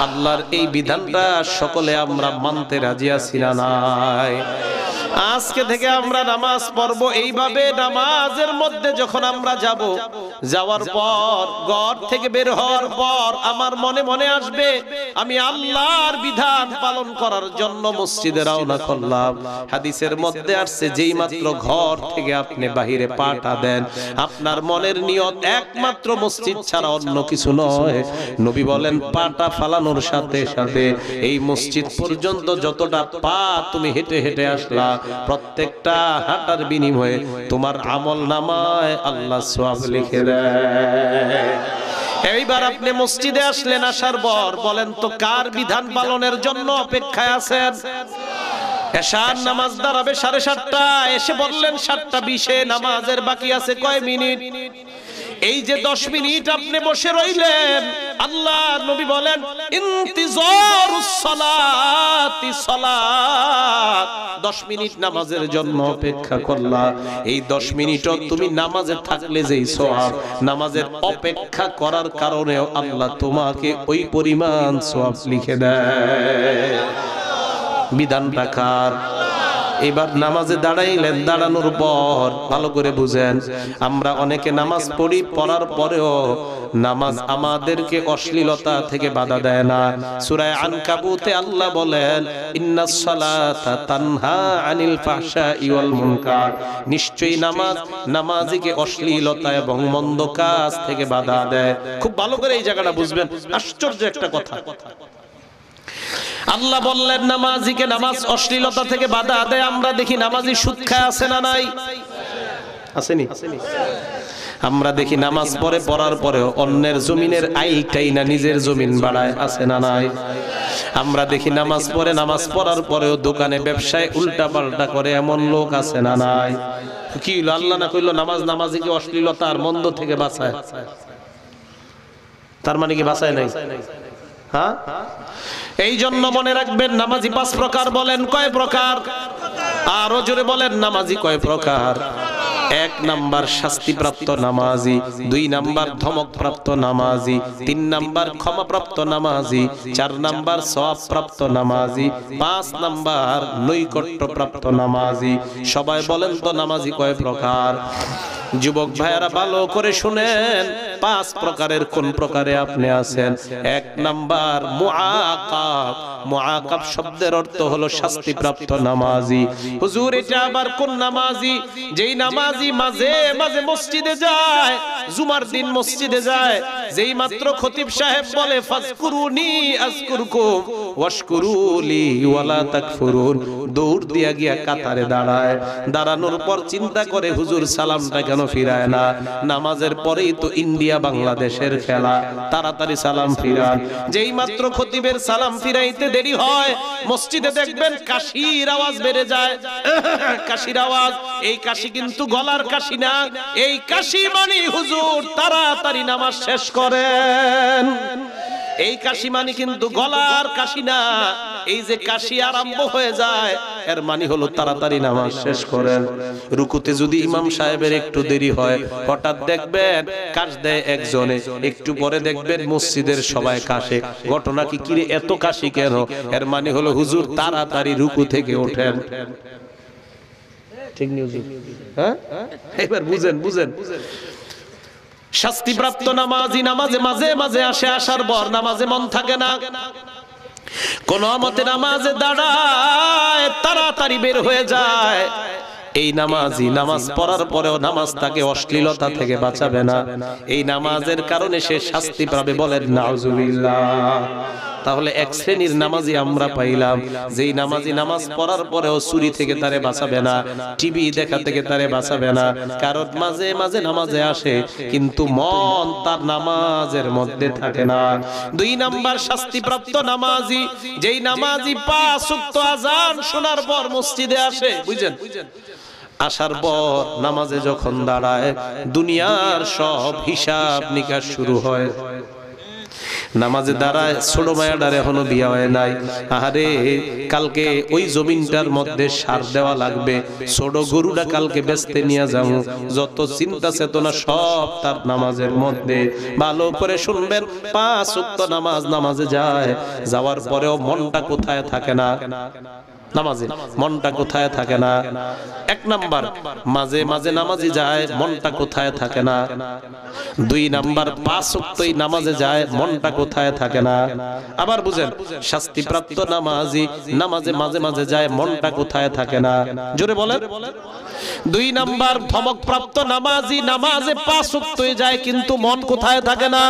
আল্লাহর এই বিধানটা সকলে আমরা মানতে রাজি আছি না নাই? আজকে থেকে আমরা নামাজ পড়ব এইভাবে। নামাজের মধ্যে যখন আমরা যাব, যাওয়ার পর ঘর থেকে বের হওয়ার পর আমার মনে মনে আসবে, আমি আল্লাহর বিধান পালন করার জন্য মসজিদে রওনা করলাম। হাদিসের মধ্যে আসছে, যেই মাত্র ঘর থেকে আপনি বাহিরে পাটা দেন, আপনার মনের নিয়ত একমাত্র মসজিদ ছাড়া অন্য কিছু নয়। নবী বলেন, পাটা ফালানোর সাথে সাথে এই মসজিদ পর্যন্ত যতটা পা তুমি হেঁটে হেঁটে আসলা, প্রত্যেকটা হাঁটার বিনিময়ে তোমার আমল নামায় আল্লাহ সওয়াব লিখে দেয়। এইবার আপনি মসজিদে আসলেন, আসার পর বলেন তো কার বিধান পালনের জন্য অপেক্ষায় আছেন? এশার নামাজ দাঁড়াবে 7:30, এসে বললেন 7:20 নামাজের বাকি আছে কয় মিনিট? এই যে 10 মিনিট আপনি বসে রইলেন, আল্লাহ নবী বলেন ইন্তিজারুস সালাতি সালাত, 10 মিনিট নামাজের জন্য অপেক্ষা করলা। এই 10 মিনিটও তুমি নামাজে থাকলে যেই সওয়াব, নামাজের অপেক্ষা করার কারণেও আল্লাহ তোমাকে ওই পরিমাণ সওয়াব লিখে দেয়। বিধানটা কার? এবার নামাজে দাঁড়াইলেন, দাঁড়ানোর পর ভালো করে বুঝেন, আমরা অনেকে নামাজ পড়ি, পড়ার পরেও নামাজ আমাদেরকে অশ্লীলতা থেকে বাধা দেয় না। সূরা আনকাবুতে আল্লাহ বলেন, ইন্নাস সালাতা তানহা আনিল ফাহশাই ওয়াল মুনকার, নিশ্চয়ই নামাজ নামাজিকে অশ্লীলতা এবং মন্দ কাজ থেকে বাধা দেয়। খুব ভালো করে এই জায়গাটা বুঝবেন, আশ্চর্য একটা কথা। আল্লাহ বললেন নামাজিকে নামাজ অশ্লীলতা থেকে বাধা দেয়। আমরা দেখি নামাজি সুদ খায়, আছে না নাই? আসেনি? আমরা দেখি নামাজ পড়ে, পড়ার পরেও অন্যের জমিনের আইলটাই না নিজের জমিন বাড়ায়, আছে না নাই? আমরা দেখি নামাজ পড়ে, নামাজ পড়ার পরেও দোকানে ব্যবসায় উল্টা পাল্টা করে, এমন লোক আছে না নাই? কি হলো? আল্লাহ না কইলো নামাজ নামাজিকে অশ্লীলতা আর মন্দ থেকে বাঁচায়? তার মানে কি বাঁচায় নাই? হ্যাঁ, এই জন্য মনে রাখবেন, নামাজি 5 প্রকার। বলেন কয় প্রকার? আরো জোরে বলেন, নামাজি কয় প্রকার? 1 নাম্বার শাস্তিপ্রাপ্ত নামাজি, 2 নাম্বার ধমকপ্রাপ্ত নামাজি, 3 নাম্বার ক্ষমাপ্রাপ্ত নামাজি, 4 নাম্বার সওয়াবপ্রাপ্ত নামাজি, 5 নাম্বার নৈকট্যপ্রাপ্ত নামাজি। সবাই বলেন তো নামাজি কয় প্রকার? যুবক ভাইয়ারা ভালো করে শুনেন, 5 প্রকারের কোন প্রকারে আপনি আছেন? 1 নাম্বার মুআকাব। মুআকাব শব্দের অর্থ হলো শাস্তিপ্রাপ্ত নামাজি। হুজুর এটা আবার কোন নামাজি? যেই নামাজি মাঝে মাঝে মসজিদে যায়, জুমার দিন মসজিদে যায়, যেই মাত্র খতিব সাহেব বলে ফাজকুরুনি আযকুরকুম, ওয়াশকুরুলি ওয়ালা তাকফুরুন, দৌড় দিয়া গিয়া কাতারে দাঁড়ায়। দাঁড়ানোর পর চিন্তা করে হুজুর সালামটা কেন ফিরায় না? নামাজের পরেই তো ইন্ডিয়া বাংলাদেশের খেলা, তাড়াতাড়ি সালাম ফিরান। যেই মাত্র খতিবের সালাম ফিরাইতে দেরি হয়, মসজিদে দেখবেন কাশির আওয়াজ বেড়ে যায়। কাশির আওয়াজ, এই কাশি কিন্তু গলার কাশি না, এই কাশি মানে হুজুর তাড়াতাড়ি নামাজ শেষ করেন। এই কাশি মানে কিন্তু গলার কাশি না, এই যে কাশি আরম্ভ হয়ে যায় এর মানে হলো তাড়াতাড়ি নামাজ শেষ করেন। রুকুতে যদি ইমাম সাহেবের একটু দেরি হয়, হঠাৎ দেখবেন কাশ দেয় একজনে, একটু পরে দেখবেন মসজিদের সবাই কাশে। ঘটনা কি, কিরে এত কাশি কেন? এর মানে হলো হুজুর তাড়াতাড়ি রুকু থেকে ওঠেন। ঠিক নিউজ, হ্যাঁ? এবার বুঝেন বুঝেন। শাস্তিপ্রাপ্ত নামাজি নামাজে মাঝে মাঝে আসে, আসার পর নামাজে মন থাকে না, কোন মতে নামাজে দাঁড়ায়, তাড়াতাড়ি বের হয়ে যায়। এই নামাজি নামাজ পড়ার পরেও নামাজ তাকে অশ্লীলতা থেকে বাঁচাবে না, এই নামাজের কারণে সে শাস্তি পাবে। বলেন নাউজুবিল্লাহ। তাহলে এক শ্রেণীর নামাজি আমরা পাইলাম, যেই নামাজি নামাজ পড়ার পরেও চুরি থেকে তারে বাঁচাবে না, টিভি দেখা থেকে তারে বাঁচাবে না, কারণ মাঝে মাঝে নামাজে আসে কিন্তু মন তার নামাজের মধ্যে থাকে না। 2 নাম্বার শাস্তিপ্রাপ্ত নামাজি, যেই নামাজি 5 ওয়াক্ত আযান শোনার পর মসজিদে আসে, বুঝেন, আসার পর নামাজে যখন দাঁড়ায় দুনিয়ার সব হিসাব নিকাশ শুরু হয়। নামাজে দাঁড়ায়, ছোট মায়াটার এখনো বিয়ে হয় নাই, আরে কালকে ওই জমিনটার মধ্যে সার দেওয়া লাগবে, ছোট গরুটা কালকে বেচতে নিয়ে যাবো, যত চিন্তা চেতনা সব তার নামাজের মধ্যে। ভালো করে শুনবেন, 5 ওয়াক্ত নামাজে যায়, যাওয়ার পরেও মনটা কোথায় থাকে না? নামাজে মনটা কোথায় থাকে না? 1 নাম্বার মাঝে মাঝে নামাজে যায়, মনটা কোথায় থাকে না? 2 নাম্বার 5 ওয়াক্তই নামাজে যায়, মনটা কোথায় থাকে না? আবার বুঝেন, শাস্তিপ্রাপ্ত নামাজি নামাজে মাঝে মাঝে যায়, মনটা কোথায় থাকে না? জোরে বলেন। 2 নাম্বার ধমকপ্রাপ্ত নামাজি নামাজে 5 ওয়াক্তই যায় কিন্তু মন কোথায় থাকে না?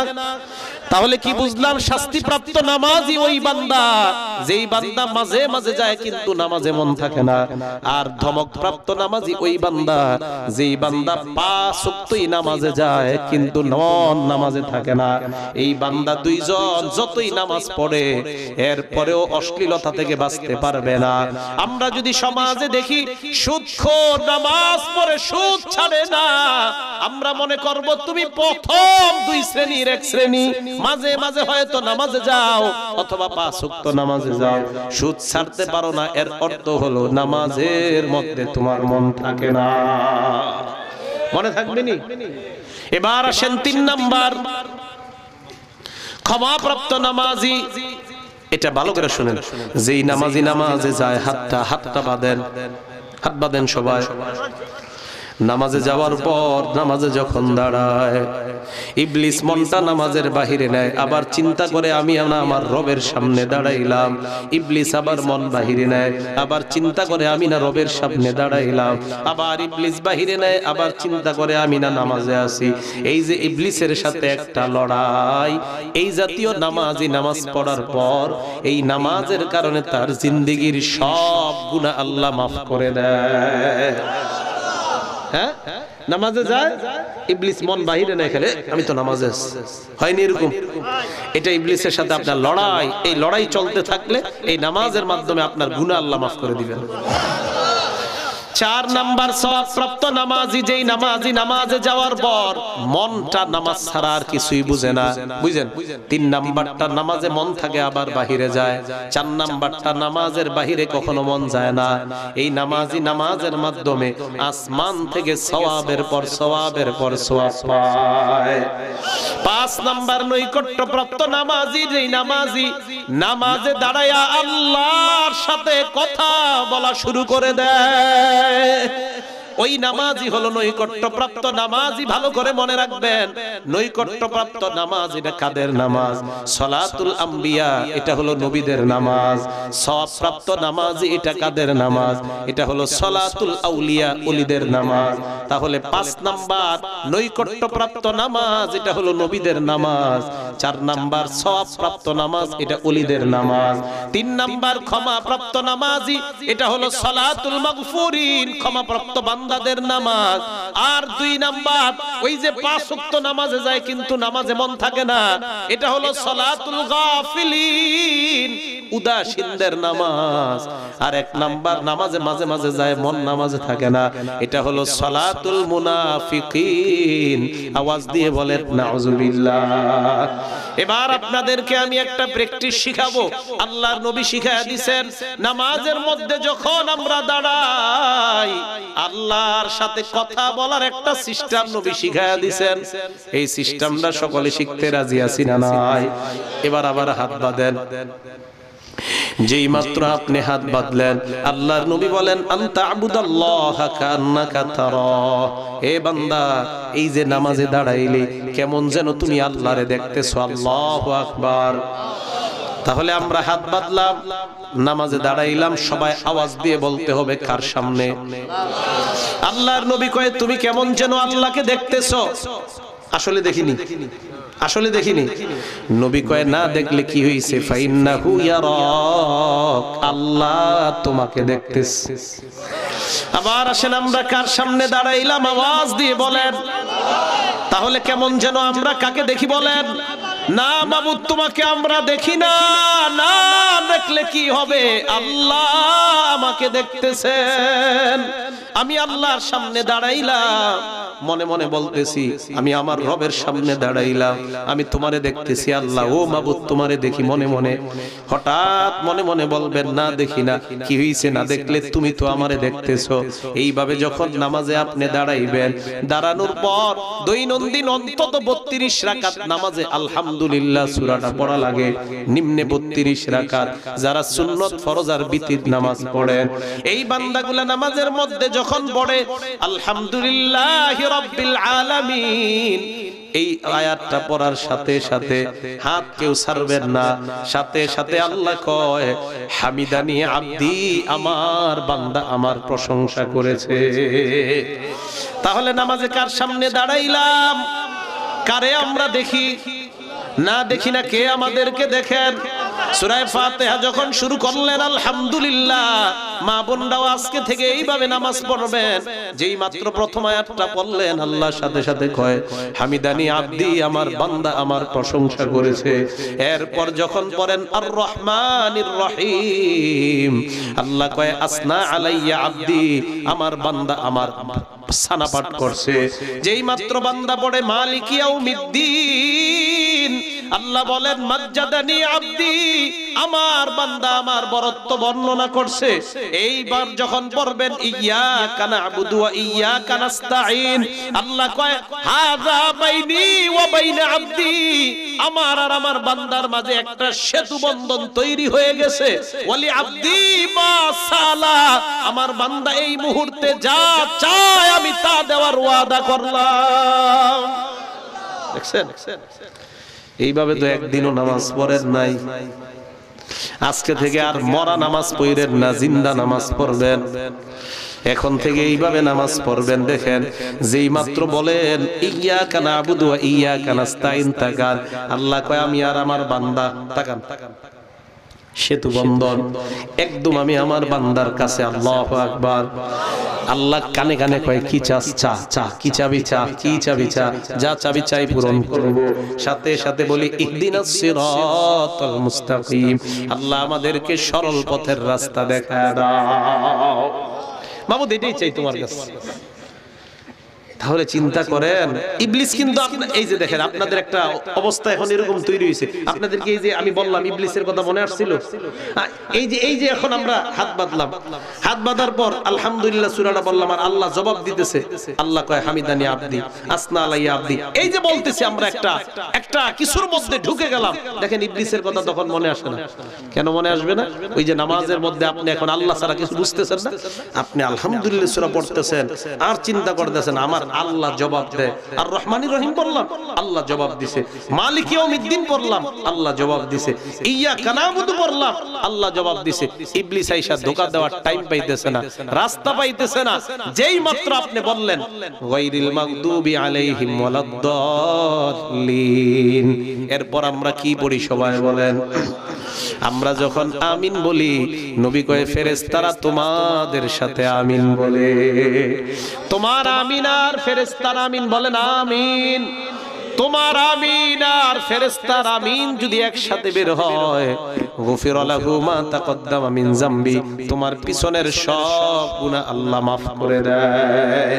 তাহলে কি বুঝলাম? শাস্তিপ্রাপ্ত নামাজি ওই বান্দা, যেই বান্দা মাঝে মাঝে যায় কিন্তু নামাজে মন থাকে না। আর ধমকপ্রাপ্ত নামাজি ওই বান্দা, যেই বান্দা 5 ওয়াক্তই নামাজে যায় কিন্তু মন নামাজে থাকে না। এই বান্দা দুইজন যতই নামাজ পড়ে এরপরেও অশ্লীলতা থেকে বাঁচতে পারবে না। আমরা যদি সমাজে দেখি সুদখোর নামাজ পড়ে সুদ ছাড়ে না, আমরা মনে করব তুমি প্রথম 2 শ্রেণীর এক শ্রেণী, মাঝে মাঝে হয়তো নামাজে যাও অথবা 5 ওয়াক্ত নামাজে যাও, সুদ ছাড়তে পারো না, এর অর্থ হলো নামাজের মধ্যে তোমার মন থাকে না। মনে থাকবে নি? এবার আসেন 3 নাম্বার ক্ষমাপ্রাপ্ত নামাজি। এটা ভালো করে শুনেন, যেই নামাজি নামাজে যায় হাতটা বাঁধেন, হাত বাঁধেন সবাই। নামাজে যাওয়ার পর নামাজে যখন দাঁড়ায়, ইবলিস মনটা নামাজের বাহিরে নেয়, আবার চিন্তা করে আমি আমার রবের সামনে দাঁড়াইলাম। ইবলিস আবার মন বাহিরে নেয়, আবার চিন্তা করে আমি না রবের সামনে দাঁড়াইলাম। আবার ইবলিস বাহিরে নেয়, আবার চিন্তা করে আমি না নামাজে আছি। এই যে ইবলিসের সাথে একটা লড়াই। এই জাতীয় নামাজি নামাজ পড়ার পর এই নামাজের কারণে তার জিন্দেগির সব গুনাহ আল্লাহ মাফ করে দেয়। হ্যাঁ, নামাজে যায়, ইবলিস মন বাহিরে না, খেলে আমি তো নামাজে আছি, হয়নি এরকম? এটা ইবলিসের সাথে আপনার লড়াই। এই লড়াই চলতে থাকলে এই নামাজের মাধ্যমে আপনার গুনাহ আল্লাহ মাফ করে দিবেন। 4 নাম্বার সওয়াবপ্রাপ্ত নামাজি, যেই নামাজি নামাজে যাওয়ার পর মনটা নামাজ ছাড়া আর কিছুই বুঝে না, বুঝেন। 3 নাম্বারটা নামাজে মন থাকে আবার বাহিরে যায়। 4 নাম্বারটা নামাজের বাহিরে কখনো মন যায় না। এই নামাজি নামাজের মাধ্যমে আসমান থেকে সওয়াবের পর সওয়াবের পর সওয়াব পায়। 5 নাম্বার নৈকট্যপ্রাপ্ত নামাজি, যেই নামাজি নামাজে দাঁড়ায়া আল্লাহর সাথে কথা বলা শুরু করে দেয়। ওই নামাজই হলো নৈকট্যপ্রাপ্ত নামাজই। ভালো করে মনে রাখবেন, নৈকট্যপ্রাপ্ত নামাজ এটা কাদের নামাজ? সালাতুল আম্বিয়া, এটা হলো নবীদের নামাজ। সওয়াবপ্রাপ্ত নামাজ এটা কাদের নামাজ? এটা হলো সালাতুল আউলিয়া, ওলিদের নামাজ। তাহলে 5 নাম্বার নৈকট্যপ্রাপ্ত নামাজ, এটা হলো নবীদের নামাজ। 4 নাম্বার সওয়াবপ্রাপ্ত নামাজ, এটা ওলিদের নামাজ। 3 নাম্বার ক্ষমাপ্রাপ্ত নামাজি, এটা হলো সালাতুল মাগফুরিন, ক্ষমাপ্রাপ্ত বান্দাদের নামাজ। আর 2 নাম্বার ওই যে 5 ওয়াক্ত নামাজে যায় কিন্তু নামাজে মন থাকে না, এটা হলো সালাতুল গাফিলিন, উদাসীনদের নামাজ। আর 1 নাম্বার নামাজে মাঝে মাঝে যায় মন নামাজে থাকে না, এটা হলো সালাতুল মুনাফিকিন। আওয়াজ দিয়ে বলেন নাউজুবিল্লাহ। এবার আপনাদেরকে আমি একটা প্র্যাকটিস শিখাবো। আল্লাহর নবী শিখায়া দিবেন, নামাজের মধ্যে যখন আমরা দাঁড়াই আল্লাহর সাথে কথা বলার একটা সিস্টেম নবী শিখায়া দিবেন। এই সিস্টেমটা সকলে শিখতে রাজি আছি না নাই? এবার আবার হাত বাঁধেন। যেই মাত্র আপনি হাত বাঁধলেন, আল্লাহর নবী বলেন আনতা আবুদাল্লাহ কান্নাকা তারা। হে বান্দা, এই যে নামাজে দাঁড়াইলি কেমন যেন তুমি আল্লাহরে দেখতেছো। আল্লাহু আকবার। তাহলে আমরা হাত বাঁধলাম, নামাজে দাঁড়াইলাম, সবাই আওয়াজ দিয়ে বলতে হবে কার সামনে? আল্লাহর নবী কয় তুমি কেমন যেন আল্লাহকে দেখতেছো। আসলে দেখিনি, আসলে দেখিনি। নবী কয় না দেখলে কি হইছে? ফাইন্নাহু ইয়ারাক, আল্লাহ তোমাকে দেখতেছে। আবার আসেন, আমরা কার সামনে দাঁড়াইলাম? আওয়াজ দিয়ে বলেন। তাহলে কেমন যেন আমরা কাকে দেখি বলেন? না মাবুদ, তোমাকে আমরা দেখি না। না দেখলে কি হবে? আল্লাহ আমাকে দেখতেছেন। আমি আল্লাহর সামনে দাঁড়াইলাম, মনে মনে বলতেছি আমি আমার রবের সামনে দাঁড়াইলাম, আমি তোমারে দেখতেছি আল্লাহ। ও মাবুদ, তোমারে দেখি মনে মনে। হঠাৎ মনে মনে বলবেন না দেখি না। কি হইছে? না দেখলে তুমি তো আমারে দেখতেছো। এইভাবে যখন নামাজে আপনি দাঁড়াইবেন, দাঁড়ানোর পর দৈনন্দিন অন্তত 32 রাকাত নামাজে আলহামদুলিল্লাহ সূরাটা পড়া লাগে। নিম্নে 32 রাকাত। যারা সুন্নত, ফরজ আর বিতির নামাজ পড়েন, এই বান্দাগুলা নামাজের মধ্যে যখন পড়ে আলহামদুলিল্লাহি রাব্বিল আলামিন, এই আয়াতটা পড়ার সাথে সাথে হাত কেউ ছাড়বেন না। সাথে সাথে আল্লাহ কয় হামিদানি আব্দি, আমার বান্দা আমার প্রশংসা করেছে। তাহলে নামাজে কার সামনে দাঁড়াইলাম? কারে আমরা দেখি? না দেখি না, কে আমাদেরকে দেখেন? সূরা ফাতিহা যখন শুরু করলেন আলহামদুলিল্লাহ, মা বোনরাও আজকে থেকে এইভাবে নামাজ পড়বেন। যেই মাত্র প্রথম আয়াতটা পড়লেন, আল্লাহ সাথে সাথে কয় হামিদানি আব্দি, আমার বান্দা আমার প্রশংসা করেছে। এরপর যখন পড়েন আর রহমানির রহিম, আল্লাহ কয় আসনা আলাইয়া আব্দি, আমার বান্দা আমার সানা পাঠ করছে। যেই মাত্র বান্দা পড়ে মালিক ইয়াউমিদ্দিন, আল্লাহ বলেন মাজ্জাদানি আব্দি, আমার বান্দা আমার বরত্ব বর্ণনা করছে। এইবার যখন পড়বেন ইয়্যাকা না'বুদু ওয়া ইয়্যাকা নাস্তাঈন, আল্লাহ কয় হাযা বাইনি ওয়া বাইনা আব্দি, আমার আর আমার বান্দার মাঝে একটা সেতু বন্ধন তৈরি হয়ে গেছে। ওয়ালি আব্দি মা সালা, আমার বান্দা এই মুহূর্তে যা চায় আমি তা দেওয়ার ওয়াদা করলাম। দেখছেন? এইভাবে তো একদিনও নামাজ পড়েন নাই। আজকে থেকে আর মরা নামাজ পড়েন না, জিন্দা নামাজ পড়বেন। এখন থেকে এইভাবে নামাজ পড়বেন। দেখেন, যেই মাত্র বলেন ইয়্যাকা না'বুদু ওয়া ইয়্যাকা নাস্তাঈন, তাকান, আল্লাহ কয় আমি আর আমার বান্দা, তাকান, সেতু বন্ধন একদম আমি আমার বান্দার কাছে। আল্লাহু আকবার। আল্লাহ কানে কানে কয় কি চাস? চা চা, কি চাবি? চা, কি চাবি? চা, যা চাবি চাই পূরণ করব। সাথে সাথে বলি ইহদিনাস সিরাতাল মুস্তাকিম, আল্লাহ আমাদেরকে সরল পথের রাস্তা দেখায় দাও। মাবুদ এটাই চাই তোমার কাছে। তাহলে চিন্তা করেন ইবলিস কিন্তু এই যে দেখেন আপনাদের একটা অবস্থা এখন এরকম তৈরি হয়েছে, আপনাদেরকে এই যে আমি বললাম ইবলিসের কথা মনে আসছিল, এই যে এখন আমরা হাত বাঁধলাম, হাত বাঁধার পর আলহামদুলিল্লাহ সূরাটা বললাম আর আল্লাহ জবাব দিতেছে, আল্লাহ কয় হামিদানি আবদি আসনা আলাইয়া আবদি, এই যে বলতেছি আমরা একটা কিছুর মধ্যে ঢুকে গেলাম, দেখেন ইবলিসের কথা তখন মনে আসে না। কেন মনে আসবে না? ওই যে নামাজের মধ্যে আপনি এখন আল্লাহ ছাড়া কিছু বুঝতেছেন না, আপনি আলহামদুলিল্লাহ সূরা পড়তেছেন আর চিন্তা করতেছেন আমার আল্লাহ জবাব দেয়, আর রহমানির রহিম পড়লাম আল্লাহ জবাব দিছে, মালিক ইয়াউমিদ্দিন পড়লাম আল্লাহ জবাব দিছে, ইয়্যাকা না'বুদু পড়লাম আল্লাহ জবাব দিছে। ইবলিস আইসা ধোঁকা দেওয়ার টাইম পাইতেছে না, রাস্তা পাইতেছে না, যেই মাত্র আপনি বললেন গায়রিল মাগদুবি আলাইহিম ওয়ালাদ-দাল্লিন, এরপর আমরা কি পড়ি সবাই বলেন? আমরা যখন আমিন বলি নবী কয় ফেরেশতারা তোমাদের সাথে আমিন বলে, তোমার আমিন আর ফেরেশতারা আমিন বলেন আমিন, তোমার আমিন আর ফেরেশতার আমিন যদি একসাথে বের হয় গফিরা লাহু মা তাকদ্দামা মিন যামবি, তোমার পিছনের সব গুনাহ আল্লাহ মাফ করে দেয়।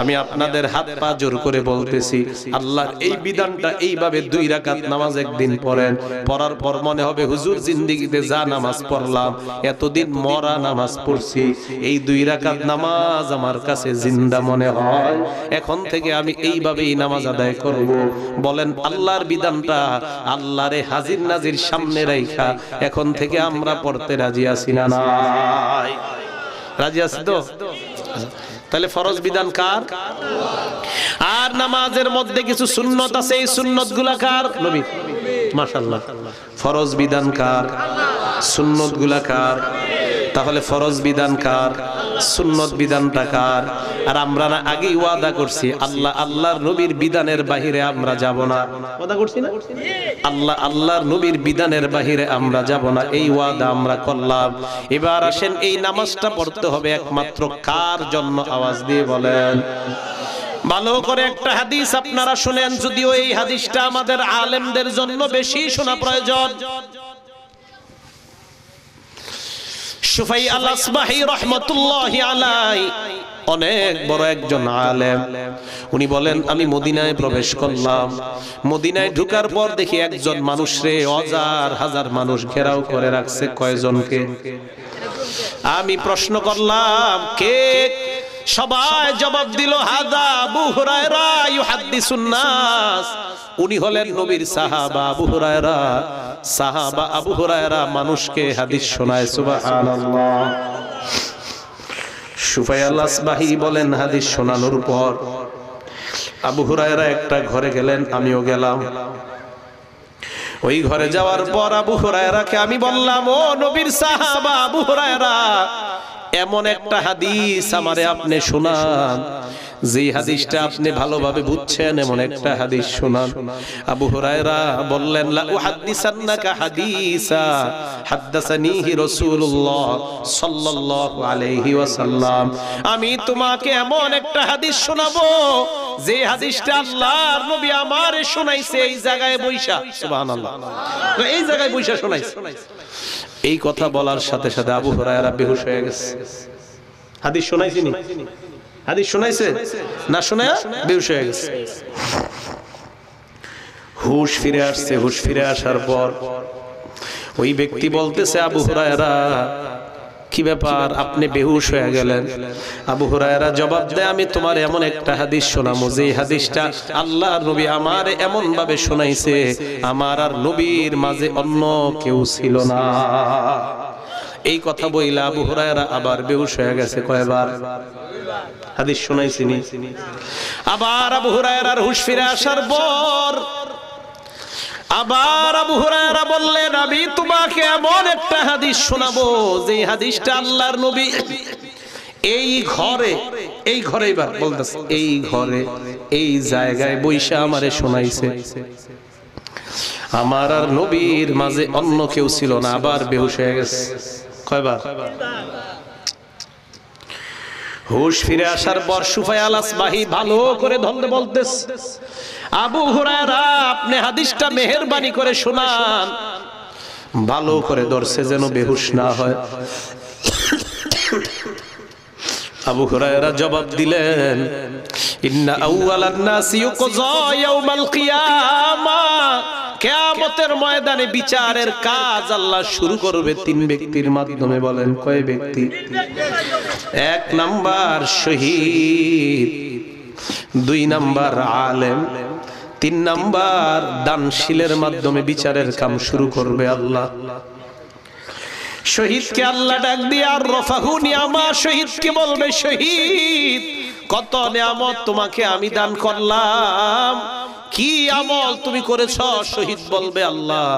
আমি আপনাদের হাত পা জোর করে বলতেছি আল্লাহর এই বিধানটা এইভাবে 2 রাকাত নামাজ একদিন পড়েন, পড়ার পর মনে হবে হুজুর জিন্দেগিতে যা নামাজ পড়লাম এতদিন মরা নামাজ পড়ছি, এই 2 রাকাত নামাজ আমার কাছে জিন্দা মনে হয়, এখন থেকে আমি এইভাবেই নামাজ আদায় করব। বলেন আল্লাহর বিধানটা আল্লাহরে হাজির নাজির সামনে রাইখা এখন থেকে আমরা পড়তে রাজি আছি না নাই? রাজি আছি তো? তাহলে ফরজ বিধান কার? আর নামাজের মধ্যে কিছু সুন্নত আছে, এই সুন্নতগুলা কার? নবী। মাশাআল্লাহ। ফরজ বিধান কার? সুন্নতগুলা কার? তাহলে ফরজ বিধান কার? সুন্নত বিধানটা কার? আর আমরা না আগেই ওয়াদা করছি আল্লাহর নবীর বিধানের বাহিরে আমরা যাব না, ওয়াদা করছি না? আল্লাহর নবীর বিধানের বাহিরে আমরা যাব না, এই ওয়াদা আমরা করলাম। এবার আসেন এই নামাজটা পড়তে হবে একমাত্র কার জন্য? আওয়াজ দিয়ে বলেন। ভালো করে একটা হাদিস আপনারা শুনেন, যদিও এই হাদিসটা আমাদের আলেমদের জন্য বেশি শোনা প্রয়োজন। শুফাই আল-আসবাহি রাহমাতুল্লাহি আলাইহি অনেক বড় একজন আলেম, উনি বলেন আমি মদিনায় প্রবেশ করলাম, মদিনায় ঢোকার পর দেখি একজন মানুষরে হাজার হাজার মানুষ ঘেরাও করে রাখছে। কয়জনকে? আমি প্রশ্ন করলাম কে? সবাই জবাব দিল হাদা আবু হুরায়রা ইউহাদ্দিসুন নাস, উনি হলেন নবীর সাহাবা আবু হুরায়রা। সাহাবা আবু হুরায়রা মানুষকে হাদিস শোনায়। সুবহানাল্লাহ। শুফাই আল-আসবাহি বলেন হাদিস শোনানোর পর আবু হুরায়রা একটা ঘরে গেলেন, আমিও গেলাম। ওই ঘরে যাওয়ার পর আবু হুরায়রাকে আমি বললাম, ও নবীর সাহাবা আবু হুরায়রা, এমন একটা হাদিস আমারে আপনি শোনান, যে হাদিসটা আপনি ভালোভাবে বুঝছেন, এমন একটা হাদিস শোনান। আবু হুরায়রা বললেন, লা উহাদ্দিসান্নাকা হাদিসা হাদ্দাসানিহি রাসূলুল্লাহ সাল্লাল্লাহু আলাইহি ওয়াসাল্লাম, আমি তোমাকে এমন একটা হাদিস শোনাবো যে হাদিসটা আল্লাহর নবী আমারে শোনাইছে এই জায়গায় বইসা। সুবহানাল্লাহ। এই জায়গায় বইসা শোনাইছে। এই কথা বলার সাথে সাথে আবু হুরায়রা বেহুশ হয়ে গেছে। হাদিস শোনাইছিনি? হাদিস শোনাইছে না, শোনায়া বেহুশ হয়ে গেছে। হুশ ফিরে আসছে। হুশ ফিরে আসার পর ওই ব্যক্তি বলতেছে, আবু হুরায়রা কি ব্যাপার, আপনি বেহুশ হয়ে গেলেন? আবু হুরায়রা জবাব দেয়, আমি তোমার এমন একটা হাদিস শোনাবো যে হাদিসটা আল্লাহর নবী আমারে এমন ভাবে শোনাইছে আমার আর নবীর মাঝে অন্য কেউ ছিল না। এই কথা বইলা আবু হুরায়রা আবার বেহুশ হয়ে গেছে। কয়বার? হাদিস শোনাইছিনি। আবার আবু হুরায়রার হুশ ফিরে আসার পর আবার আবু হুরায়রা বললেন, আমি তোমাকে এমন একটা হাদিস শোনাবো যে হাদিসটা আল্লাহর নবী এই ঘরে এবার বলতেছে, এই ঘরে এই জায়গায় বইসা আমারে শোনাইছে, আমার আর নবীর মাঝে অন্য কেউ ছিল না। আবার বেহুশ হয়ে গেছে। কয়বার? হুশ ফিরে আসার পর শুফাই আল-আসবাহি ভালো করে ধরে বলতেছে, আবু হুরায়রা আপনি হাদিসটা মেহেরবানি করে শোনান। ভালো করে ধরছে যেন বেহুশ না হয়। আবু হুরায়রা জবাব দিলেন, ইন্না আউওয়ালান নাসি ইউকযা ইয়াউমাল কিয়ামা, কিয়ামতের ময়দানে বিচারের কাজ আল্লাহ শুরু করবে তিন ব্যক্তির মাধ্যমে। বলেন কয় ব্যক্তি? এক নাম্বার শহীদ, দুই নাম্বার আলেম, তিন নাম্বার দানশীলের মাধ্যমে বিচারের কাম শুরু করবে আল্লাহ। শহীদকে আল্লাহ ডাক দিয়ে আর রফাহু নিয়ামা, শহীদকে বলবে শহীদ কত নিয়ামত তোমাকে আমি দান করলাম, কি আমল তুমি করেছ? শহীদ বলবে আল্লাহ